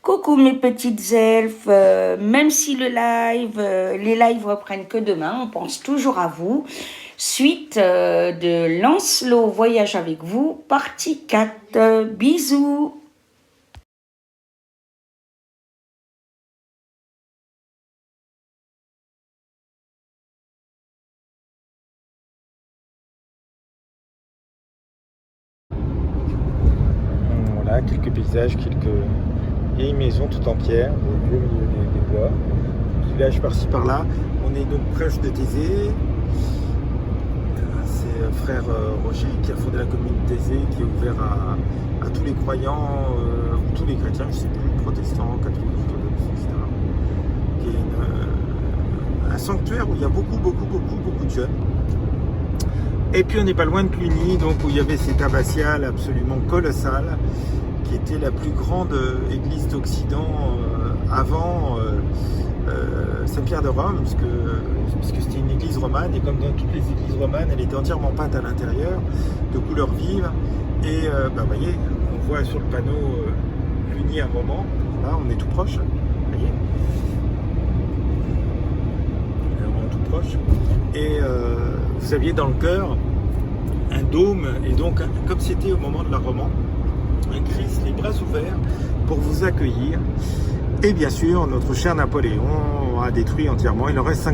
Coucou mes petites elfes, même si les lives reprennent que demain, on pense toujours à vous. Suite de Lancelot Voyage avec vous, partie 4. Bisous. Voilà, quelques paysages, quelques vieilles maisons tout en pierre, au milieu des bois. Village par-ci par-là. On est donc proche de Thésée. C'est frère Roger qui a fondé la commune de Thésée, qui est ouvert à tous les croyants, ou tous les chrétiens, je ne sais plus, protestants, catholiques, etc. Qui est un sanctuaire où il y a beaucoup de jeunes. Et puis on n'est pas loin de Cluny, donc où il y avait cette abbatiale absolument colossale, qui était la plus grande église d'Occident avant Saint-Pierre de Rome, puisque c'était une église romane, et comme dans toutes les églises romanes, elle était entièrement peinte à l'intérieur, de couleurs vives. Et vous voyez, on voit sur le panneau Cluny un moment, là on est tout proche, vous voyez, on est tout proche. Et vous aviez dans le chœur un dôme, et donc comme c'était au moment de la Romande, un Christ les bras ouverts pour vous accueillir. Et bien sûr, notre cher Napoléon a détruit entièrement, il en reste 5%.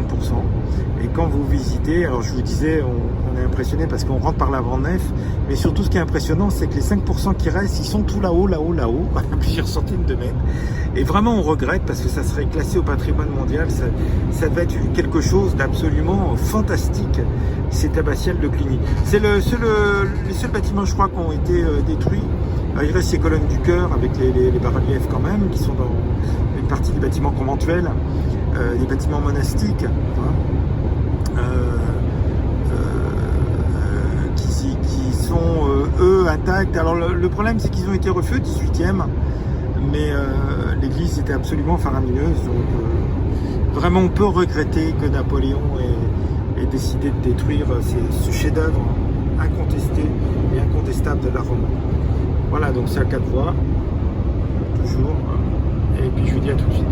Et quand vous visitez, alors je vous disais, on est impressionné parce qu'on rentre par l'avant-nef, mais surtout ce qui est impressionnant, c'est que les 5% qui restent, ils sont tout là-haut, à plusieurs centaines de mètres. Et vraiment, on regrette parce que ça serait classé au patrimoine mondial, ça devait être quelque chose d'absolument fantastique, cette abbatiale de Cluny. C'est les seuls bâtiments, je crois, qui ont été détruits. Il reste ces colonnes du chœur avec les bas-reliefs quand même, qui sont dans une partie des bâtiments conventuels, des bâtiments monastiques, qui sont eux intacts. Alors le problème, c'est qu'ils ont été refaits au 18e, mais l'église était absolument faramineuse, donc vraiment on peut regretter que Napoléon ait décidé de détruire ce chef-d'œuvre incontesté et incontestable de la Rome. Voilà, donc c'est à 4 voies, toujours, et puis je vous dis à tout de suite.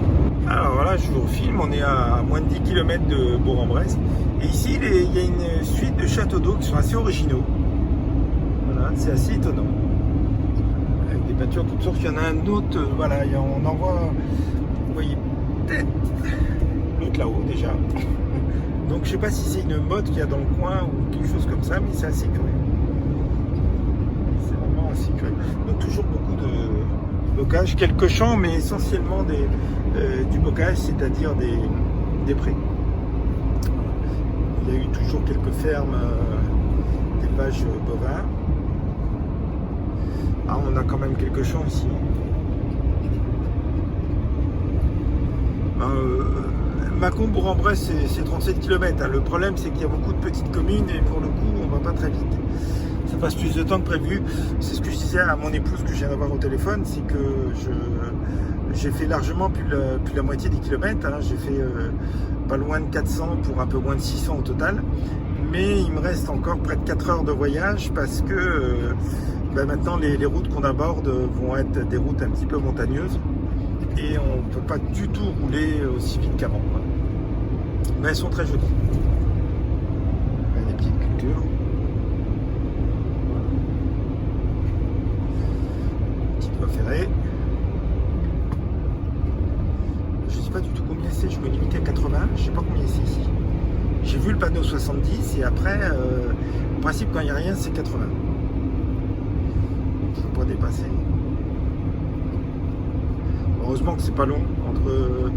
Alors voilà, je vous refilme, on est à moins de 10 km de Bourg-en-Bresse, et ici il y a une suite de châteaux d'eau qui sont assez originaux. Voilà, c'est assez étonnant, avec des peintures toutes sortes. Il y en a un autre, voilà, on en voit, vous voyez peut-être l'autre là-haut déjà. Donc je sais pas si c'est une mode qu'il y a dans le coin ou quelque chose comme ça, mais c'est assez curieux. Donc toujours beaucoup de bocage, quelques champs, mais essentiellement du bocage, c'est-à-dire des prés. Il y a eu toujours quelques fermes d'élevage bovin. Ah, on a quand même quelques champs ici. Mâcon, Bourg-en-Bresse, c'est 37 km. Le problème, c'est qu'il y a beaucoup de petites communes et pour le coup, on ne va pas très vite. Ça passe plus de temps que prévu. C'est ce que je disais à mon épouse que je viens d'avoir au téléphone, c'est que j'ai fait largement plus la moitié des kilomètres. J'ai fait pas loin de 400 pour un peu moins de 600 au total. Mais il me reste encore près de 4 heures de voyage parce que maintenant les routes qu'on aborde vont être des routes un petit peu montagneuses. Et on ne peut pas du tout rouler aussi vite qu'avant. Mais elles sont très jolies. Il y a des petites cultures. Ferré. Je sais pas du tout combien c'est, je me limite à 80, je sais pas combien c'est ici. J'ai vu le panneau 70 et après, en principe quand il n'y a rien c'est 80. Il ne faut pas dépasser. Heureusement que c'est pas long entre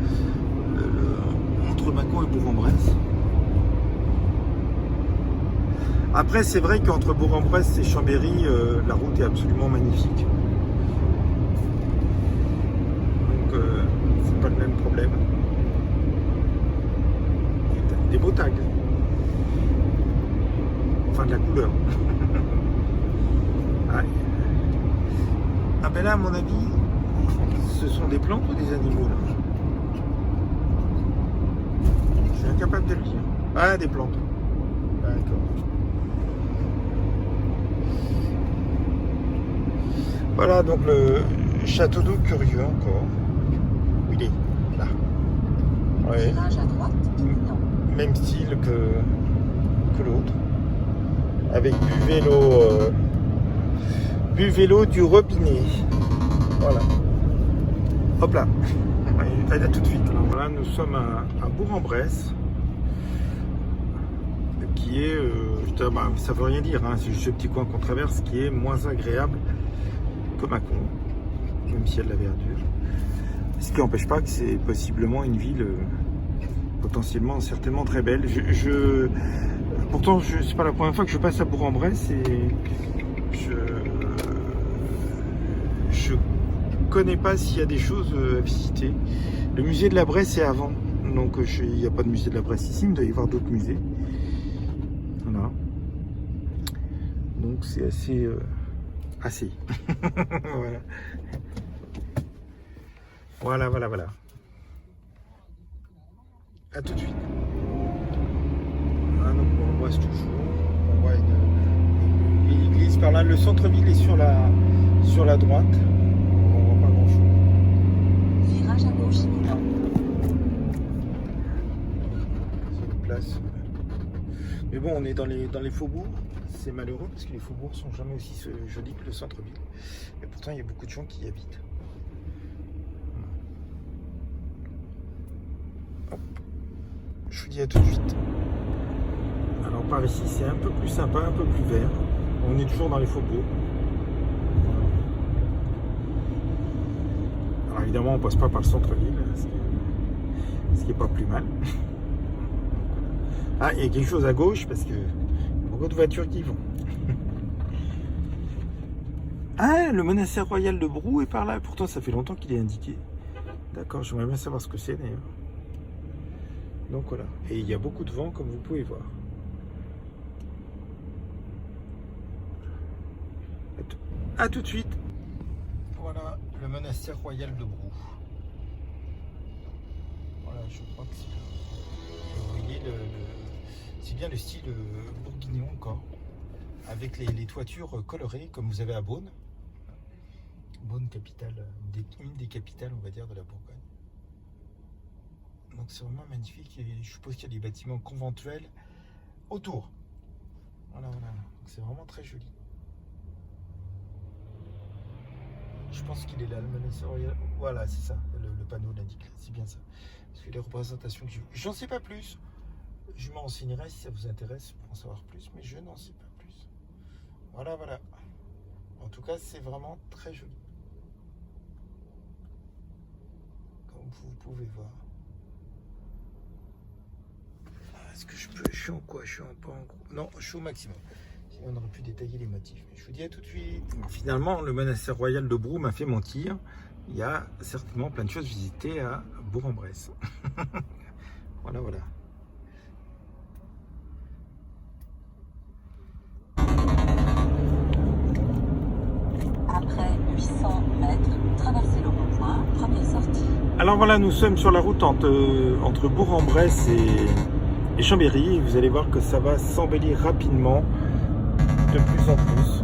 Mâcon et Bourg-en-Bresse. Après c'est vrai qu'entre Bourg-en-Bresse et Chambéry, la route est absolument magnifique. C'est pas le même problème. Des beaux tags. Enfin de la couleur. Ah ben là à mon avis, ce sont des plantes ou des animaux là? Je suis incapable de le dire. Ah, des plantes. D'accord. Voilà donc le château d'eau curieux encore. il est, là. Ouais. Virage à droite, imminent. Même style que l'autre. Avec du vélo du robinet. Voilà. Hop là. Allez, à tout de suite. Alors voilà, nous sommes à Bourg-en-Bresse. Qui est, ça veut rien dire, hein, c'est juste ce petit coin qu'on traverse qui est moins agréable que Mâcon, même si elle a la verdure. Ce qui n'empêche pas que c'est possiblement une ville potentiellement, certainement très belle. Pourtant, c'est pas la première fois que je passe à Bourg-en-Bresse et je connais pas s'il y a des choses à visiter. Le musée de la Bresse est avant, donc il n'y a pas de musée de la Bresse ici, mais il doit y avoir d'autres musées. Voilà. Donc c'est assez. Voilà. À tout de suite. Ah, donc on voit toujours. On voit une église par là. Le centre-ville est sur la droite. On voit pas grand-chose. Virage à gauche, imminent. C'est une place. Mais bon, on est dans les faubourgs. C'est malheureux parce que les faubourgs sont jamais aussi jolis que le centre-ville. Et pourtant, il y a beaucoup de gens qui y habitent. Hop. Je vous dis à tout de suite. Alors par ici, c'est un peu plus sympa, un peu plus vert. On est toujours dans les faubourgs. Alors évidemment, on passe pas par le centre-ville, ce qui est pas plus mal. Ah, il y a quelque chose à gauche parce que beaucoup de voitures qui vont. Ah, le monastère royal de Brou est par là. Pourtant, ça fait longtemps qu'il est indiqué. D'accord, j'aimerais bien savoir ce que c'est d'ailleurs. Donc voilà. Et il y a beaucoup de vent, comme vous pouvez voir. À tout de suite. Voilà, le monastère royal de Brou. Voilà, je crois que c'est... Vous voyez, c'est bien le style bourguignon encore. Avec les toitures colorées, comme vous avez à Beaune. Beaune, capitale, une des capitales, on va dire, de la Bourgogne. Donc c'est vraiment magnifique et je suppose qu'il y a des bâtiments conventuels autour. Voilà. Donc c'est vraiment très joli. Je pense qu'il est là, le monastère royal. Voilà, c'est ça, le panneau l'indique, c'est bien ça. Parce que les représentations que j'ai vues, j'en sais pas plus. Je m'en renseignerai si ça vous intéresse pour en savoir plus, mais je n'en sais pas plus. Voilà. En tout cas, c'est vraiment très joli. Comme vous pouvez voir. Est-ce que je peux... Je suis en quoi? Je suis pas en gros. Non, je suis au maximum. Sinon, on aurait pu détailler les motifs. Mais je vous dis à tout de suite. Finalement, le monastère royal de Brou m'a fait mentir. Il y a certainement plein de choses visitées à Bourg-en-Bresse. Voilà. Après 800 mètres, traversez le rond-point, première sortie. Alors voilà, nous sommes sur la route entre Bourg-en-Bresse et Chambéry. Et vous allez voir que ça va s'embellir rapidement, de plus en plus.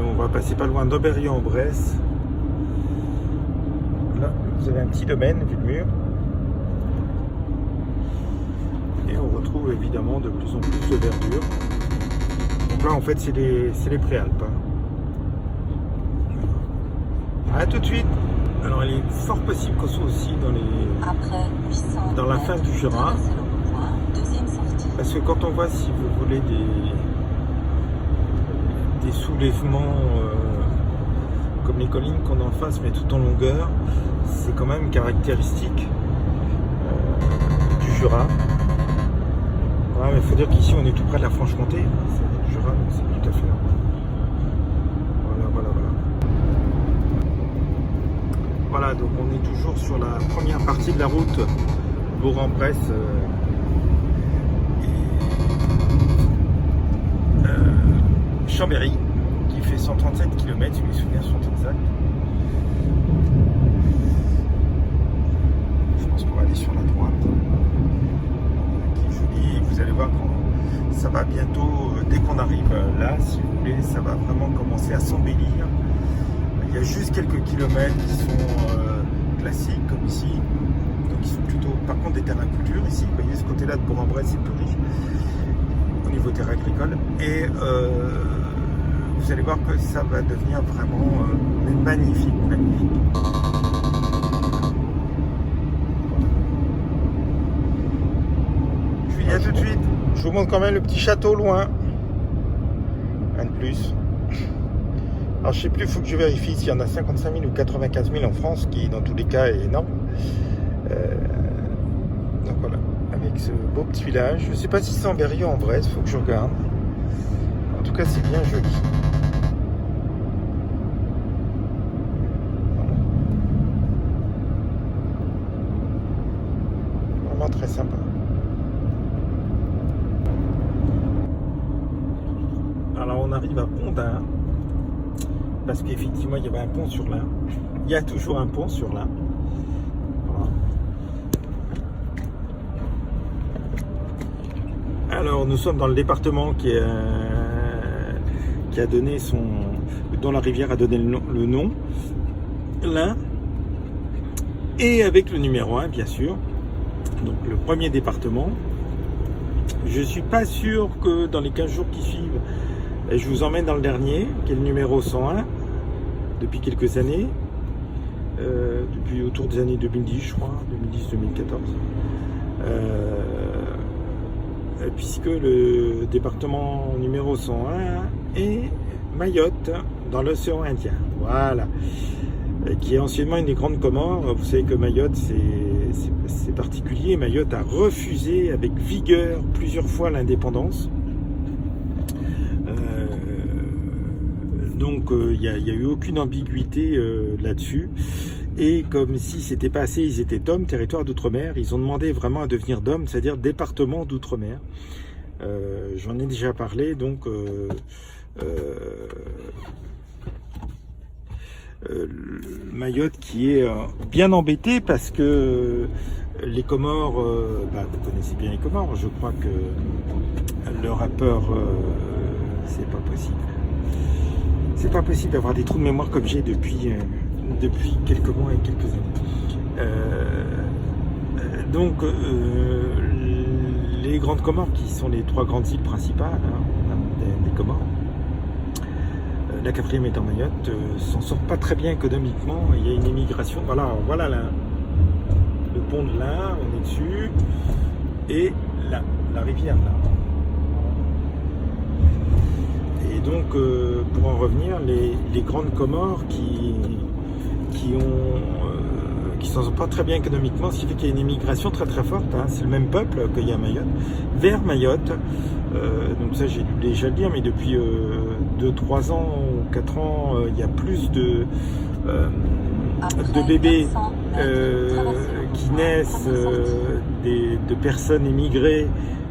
On va passer pas loin d'Auberion-en-Bresse. Là, vous avez un petit domaine vu le mur. Et on retrouve évidemment de plus en plus de verdure. Donc là, en fait, c'est les Préalpes. A tout de suite. Alors, il est fort possible qu'on soit aussi dans la fin du Jura. Parce que quand on voit, si vous voulez, des soulèvements comme les collines qu'on a en face, mais tout en longueur, c'est quand même caractéristique du Jura. Voilà, mais il faut dire qu'ici, on est tout près de la Franche-Comté. C'est du Jura, donc c'est tout à fait là. Voilà, donc on est toujours sur la première partie de la route Bourg-en-Bresse Chambéry, qui fait 137 km, si mes souvenirs sont exacts. Je pense qu'on va aller sur la droite. Qui est jolie. Vous allez voir quand ça va bientôt, dès qu'on arrive là, si vous voulez, ça va vraiment commencer à s'embellir. Il y a juste quelques kilomètres qui sont classiques, comme ici. Donc ils sont plutôt, par contre, des terrains de culture ici. Vous voyez, ce côté-là de Bourg-en-Bresse, c'est plus riche au niveau terrain agricole. Et vous allez voir que ça va devenir vraiment magnifique, magnifique. Je vous dis à tout de suite. Je vous montre quand même le petit château loin. Un de plus. Alors je sais plus, il faut que je vérifie s'il y en a 55 000 ou 95 000 en France, qui dans tous les cas est énorme. Donc voilà, avec ce beau petit village. Je ne sais pas si c'est en Berry ou en Bresse, il faut que je regarde. En tout cas, c'est bien joli. Vraiment très sympa. Alors on arrive à Pont-d'Ain, parce qu'effectivement il y avait un pont sur l'Ain. Il y a toujours un pont sur l'Ain. Voilà. Alors nous sommes dans le département qui a donné dont la rivière a donné le nom, l'Ain, et avec le numéro 1 bien sûr, donc le premier département. Je suis pas sûr que dans les 15 jours qui suivent, je vous emmène dans le dernier, qui est le numéro 101, depuis quelques années, depuis autour des années 2010, je crois, 2010-2014. Puisque le département numéro 101 est Mayotte, dans l'océan Indien. Voilà. Qui est anciennement une des grandes Comores. Vous savez que Mayotte, c'est particulier. Mayotte a refusé avec vigueur plusieurs fois l'indépendance. Donc il n'y a eu aucune ambiguïté là-dessus. Et comme si c'était pas assez, ils étaient DOM, territoire d'outre-mer. Ils ont demandé vraiment à devenir DOM, c'est-à-dire département d'outre-mer. J'en ai déjà parlé, donc Mayotte qui est bien embêté parce que les Comores, vous connaissez bien les Comores, je crois que le rappeur, c'est pas possible. C'est pas possible d'avoir des trous de mémoire comme j'ai depuis quelques mois et quelques années. Donc, les grandes Comores, qui sont les 3 grandes îles principales des Comores, la 4e étant Mayotte, s'en sort pas très bien économiquement. Il y a une émigration. Voilà le pont de l'Ain, on est dessus, et là, la rivière là. Et donc, pour en revenir, les grandes Comores qui s'en sortent pas très bien économiquement, ce qui fait qu'il y a une immigration très très forte, c'est le même peuple qu'il y a à Mayotte, vers Mayotte. Donc ça j'ai dû déjà le dire, mais depuis 2-3 ans ou 4 ans, il y a plus de bébés qui naissent de personnes émigrées,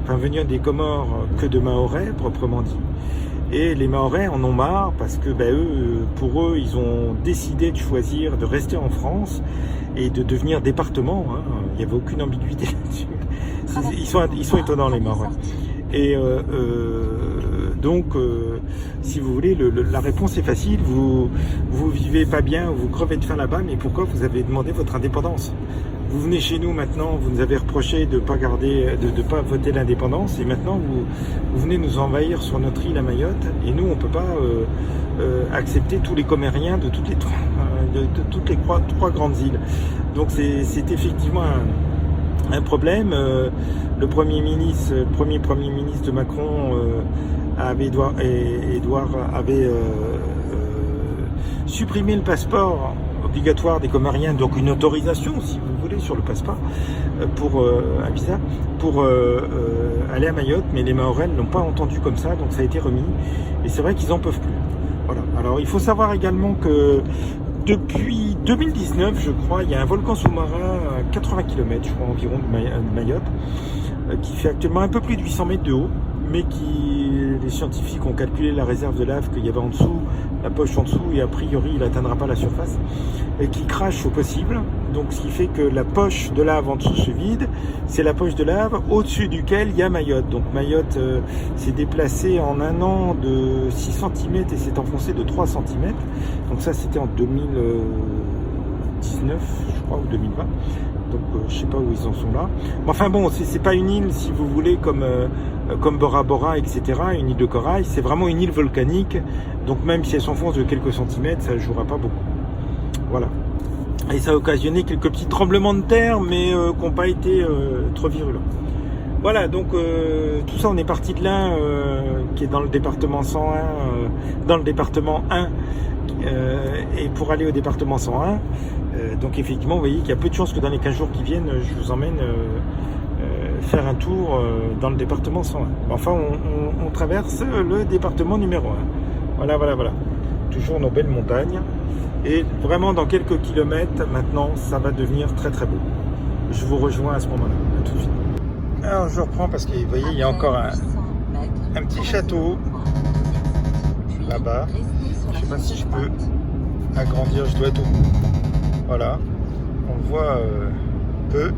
venant des Comores, que de Mahorais proprement dit. Et les Mahorais en ont marre parce que pour eux, ils ont décidé de choisir de rester en France et de devenir département. Il n'y avait aucune ambiguïté là-dessus. Ils sont étonnants, les Mahorais. Et donc, si vous voulez, la réponse est facile. Vous vivez pas bien, vous crevez de faim là-bas, mais pourquoi vous avez demandé votre indépendance? Vous venez chez nous maintenant, vous nous avez reproché de pas voter l'indépendance, et maintenant vous venez nous envahir sur notre île à Mayotte, et nous on peut pas accepter tous les Comériens de toutes les 3 grandes îles. Donc c'est effectivement un problème. Le premier premier ministre de Macron, Édouard avait supprimé le passeport obligatoire des Comoriens, donc une autorisation, si vous voulez, sur le passeport, pour un visa, pour aller à Mayotte, mais les Mahorais ne l'ont pas entendu comme ça, donc ça a été remis, et c'est vrai qu'ils n'en peuvent plus. Voilà. Alors il faut savoir également que depuis 2019, je crois, il y a un volcan sous-marin à 80 km, je crois, environ de Mayotte, qui fait actuellement un peu plus de 800 mètres de haut, mais les scientifiques ont calculé la réserve de lave qu'il y avait en dessous la poche en dessous et a priori il n'atteindra pas la surface, et qui crache au possible. Donc ce qui fait que la poche de lave en dessous se vide, c'est la poche de lave au-dessus duquel il y a Mayotte. Donc Mayotte s'est déplacé en un an de 6 cm et s'est enfoncé de 3 cm. Donc ça c'était en 2019 je crois, ou 2020. Donc je sais pas où ils en sont là. Mais enfin bon, c'est pas une île, si vous voulez, comme Bora Bora, etc., une île de corail. C'est vraiment une île volcanique. Donc même si elle s'enfonce de quelques centimètres, ça ne jouera pas beaucoup. Voilà. Et ça a occasionné quelques petits tremblements de terre, mais qui n'ont pas été trop virulents. Voilà, donc tout ça, on est parti de l'Ain, qui est dans le département 101, dans le département 1, et pour aller au département 101, donc effectivement, vous voyez qu'il y a peu de chances que dans les 15 jours qui viennent, je vous emmène faire un tour dans le département 101. Enfin, on traverse le département numéro 1. Voilà, voilà, voilà. Toujours nos belles montagnes. Et vraiment, dans quelques kilomètres, maintenant, ça va devenir très très beau. Je vous rejoins à ce moment-là. À tout de suite. Alors, je reprends parce que, vous voyez, il y a encore un petit château là-bas. Je ne sais pas si je peux agrandir, je dois être au bout. Voilà, on le voit peu,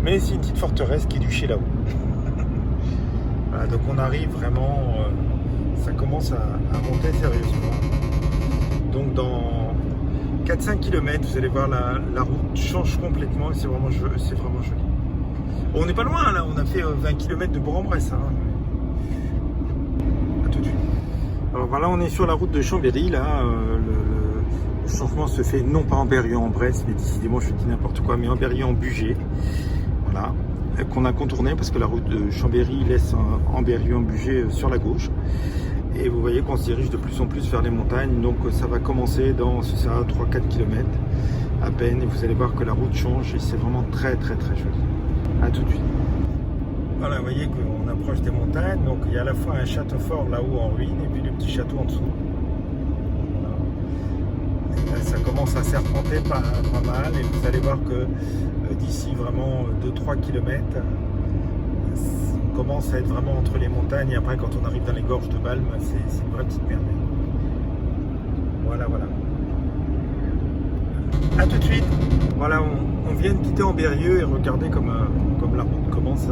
mais c'est une petite forteresse qui est duchée là-haut. Voilà, donc on arrive vraiment, ça commence à monter sérieusement. Donc dans 4-5 km, vous allez voir la route change complètement et c'est vraiment joli. Bon, on n'est pas loin là, on a fait 20 km de Bourg-en-Bresse. Hein. À tout de suite. Alors voilà, on est sur la route de Chambéry là. Le changement se fait non pas en Berrieux-en-Bresse, mais décidément je dis n'importe quoi, mais en Berrieux-en-Bugey. Voilà, qu'on a contourné parce que la route de Chambéry laisse en Berrieux-en-Bugey sur la gauche. Et vous voyez qu'on se dirige de plus en plus vers les montagnes, donc ça va commencer dans 3-4 km à peine, et vous allez voir que la route change et c'est vraiment très très très joli. A tout de suite. Voilà, vous voyez qu'on approche des montagnes, donc il y a à la fois un château fort là-haut en ruine et puis le petit château en dessous. Ça commence à serpenter pas mal et vous allez voir que d'ici vraiment 2-3 km, on commence à être vraiment entre les montagnes et après quand on arrive dans les gorges de Balme, c'est une vraie petite merveille. Voilà, voilà. A tout de suite. Voilà, on vient de quitter Ambérieu et regardez comme la route commence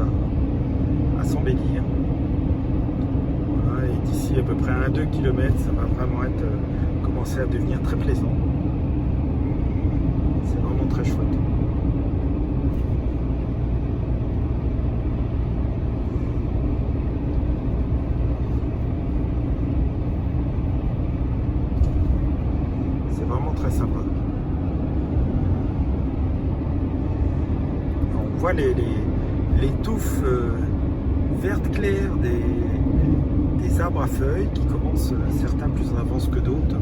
à s'embellir. Voilà, et d'ici à peu près 1-2 km, ça va vraiment commencer à devenir très plaisant. C'est vraiment très chouette. C'est vraiment très sympa. On voit les touffes vertes claires des arbres à feuilles qui commencent, certains plus en avance que d'autres,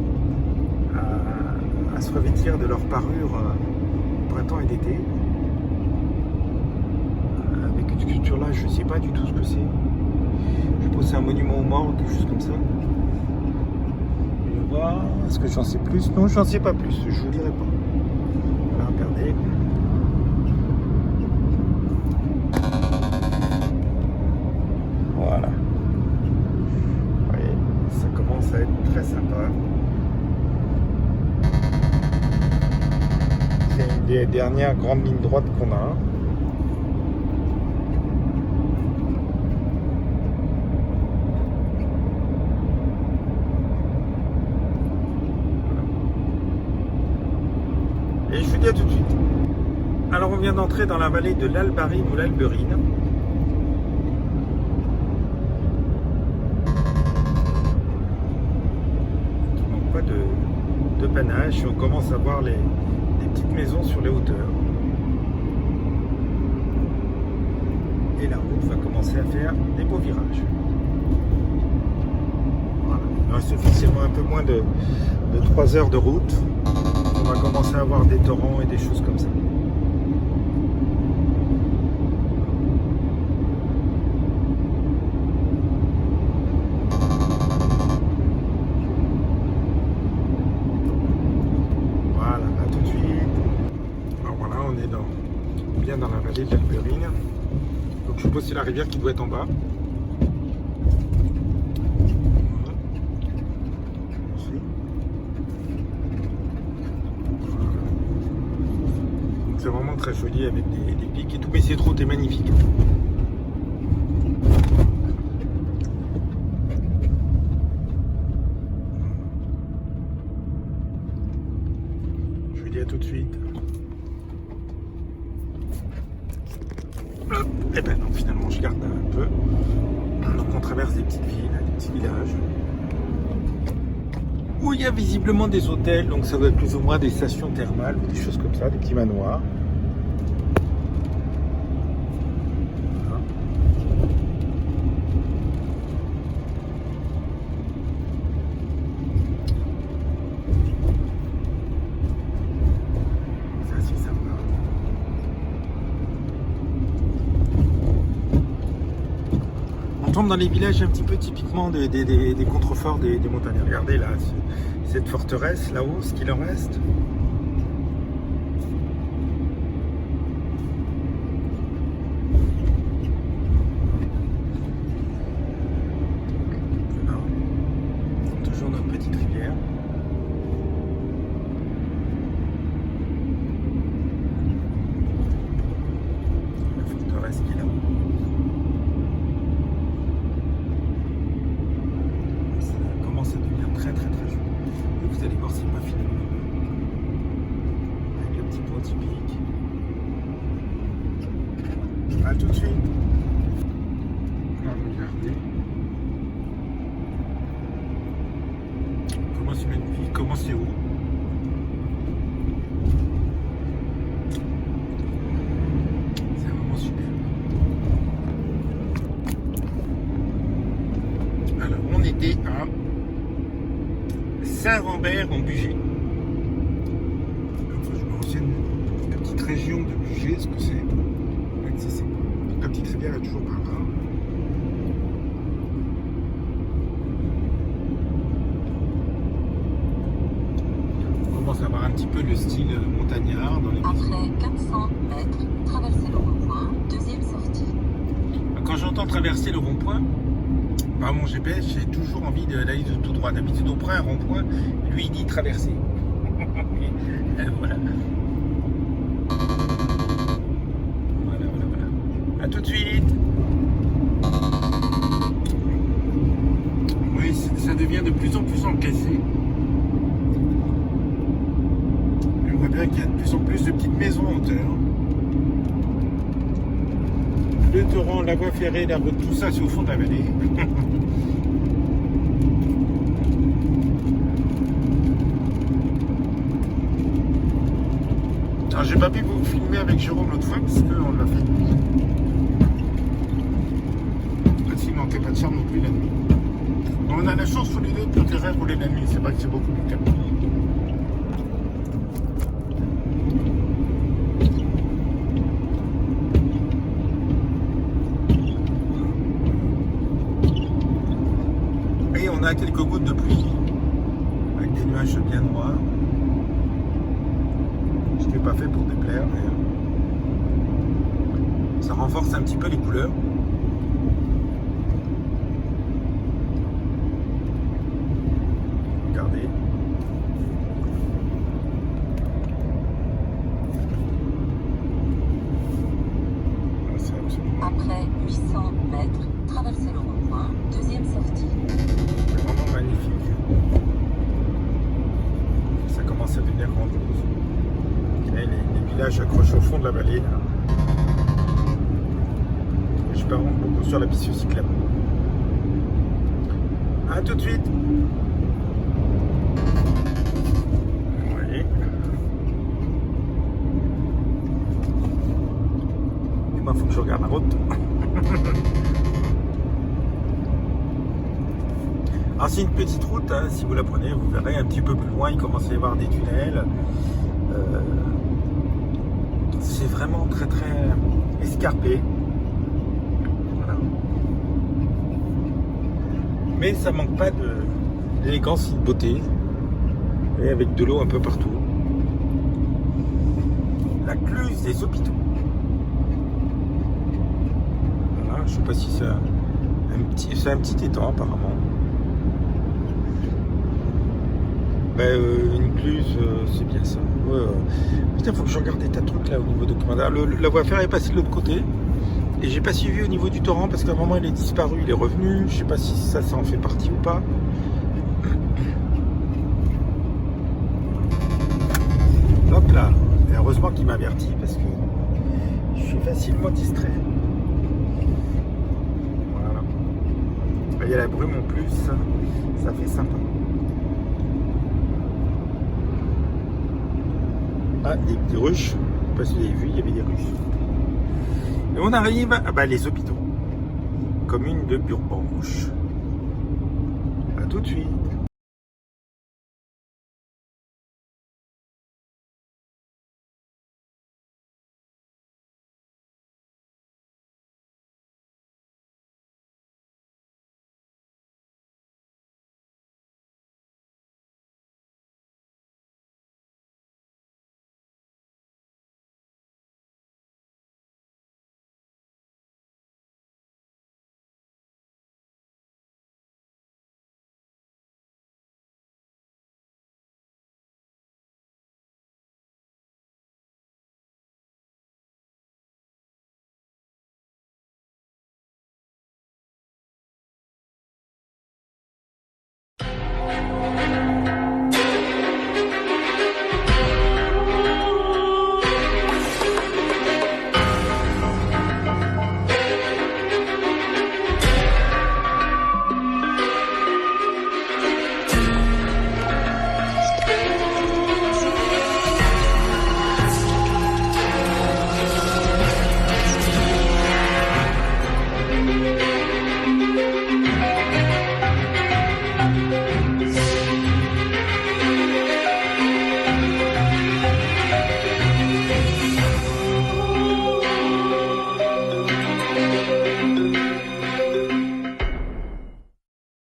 à se revêtir de leur parure printemps et d'été. Avec une sculpture là, je ne sais pas du tout ce que c'est. Je suppose que c'est un monument aux morts ou quelque chose comme ça. Je vais voir, est-ce que j'en sais plus? Non, j'en sais pas plus, je vous dirai pas. Voilà, regardez. Voilà. Vous voyez, ça commence à être très sympa. C'est une des dernières grandes lignes droites qu'on a. Et je vous dis à tout de suite. Alors on vient d'entrer dans la vallée de l'Albarine ou l'Alberine. Qui manque pas de panache et on commence à voir les petites maisons sur les hauteurs. Et la route va commencer à faire des beaux virages. Voilà. Il reste officiellement un peu moins de 3 heures de route. On va commencer à avoir des torrents et des choses comme ça. Voilà, à tout de suite. Alors voilà, on est bien dans la vallée de l'Alberine. Donc je suppose que c'est la rivière qui doit être en bas. C'est vraiment très joli avec des pics et tout, mais cette route est magnifique. Je vous dis à tout de suite. Et ben non, finalement je garde un peu. Donc on traverse des petites villes, des petits villages où il y a visiblement des hôtels, donc ça doit être plus ou moins des stations thermales ou des choses comme ça, des petits manoirs. Voilà. Ça c'est sympa. On tombe dans les villages un petit peu typiquement des contreforts des montagnes. Regardez là, cette forteresse là-haut, ce qu'il en reste. Voilà. Toujours notre petite rivière. La forteresse qui est là-haut. Ça devient très très très joli. Et vous allez voir, c'est pas fini. Avec le petit pont typique. A tout de suite. On va regarder. Comment c'est magnifique, comment c'est haut. C'est vraiment super. Alors on était à Saint-Rambert en Bugey. Enfin, je me renseigne la petite région de Bugey, ce que c'est. La petite rivière est toujours par là. On commence à avoir un petit peu le style montagnard dans les maisons. Après 400 mètres, traversez le rond-point, deuxième sortie. Quand j'entends traverser le rond-point, par mon GPS, j'ai toujours envie d'aller de tout droit. D'habitude, on prend un rond-point, lui il dit traverser. Voilà. Voilà. A tout de suite. Oui, ça devient de plus en plus encaissé. On voit bien qu'il y a de plus en plus de petites maisons en hauteur. Le torrent, la voie ferrée, la route, tout ça, c'est au fond de la vallée. Alors, j'ai pas pu vous filmer avec Jérôme l'autre fois parce qu'on l'a fait. Parce qu'il manquait pas de charme non plus la nuit. On a la chance tous les deux de préférer rouler la nuit, c'est vrai que c'est beaucoup plus calme. Et on a quelques gouttes de pluie, avec des nuages bien noirs. Ce qui n'est pas fait pour déplaire, mais ça renforce un petit peu les couleurs. Regardez. C'est absolument... Après 800 mètres, traversez le rond-point, deuxième sortie. C'est vraiment magnifique. Ça commence à devenir grandiose. Et les villages accrochent au fond de la vallée. Là. Et je pars beaucoup sur la piste cyclable. A tout de suite. Oui. Et moi, il faut que je regarde la route. Alors c'est une petite route, hein, si vous la prenez, vous verrez un petit peu plus loin, il commence à y avoir des tunnels. C'est vraiment très très escarpé. Voilà. Mais ça manque pas d'élégance et de beauté. Et avec de l'eau un peu partout. La Cluse des hôpitaux. Voilà, je sais pas si c'est un petit étang apparemment. Une Cluse, c'est bien ça. Ouais, putain, faut que je regarde des tas de trucs là au niveau documentaire. La voie ferrée est passée de l'autre côté. Et j'ai pas suivi au niveau du torrent parce qu'à un moment il est disparu, il est revenu. Je sais pas si ça en fait partie ou pas. Hop là. Et heureusement qu'il m'avertit parce que je suis facilement distrait. Voilà. Il y a la brume en plus. Ça fait sympa. Ah, des ruches. Je sais pas si vous avez vu, il y avait des ruches. Et on arrive à les hôpitaux. Commune de Burbranche. A tout de suite.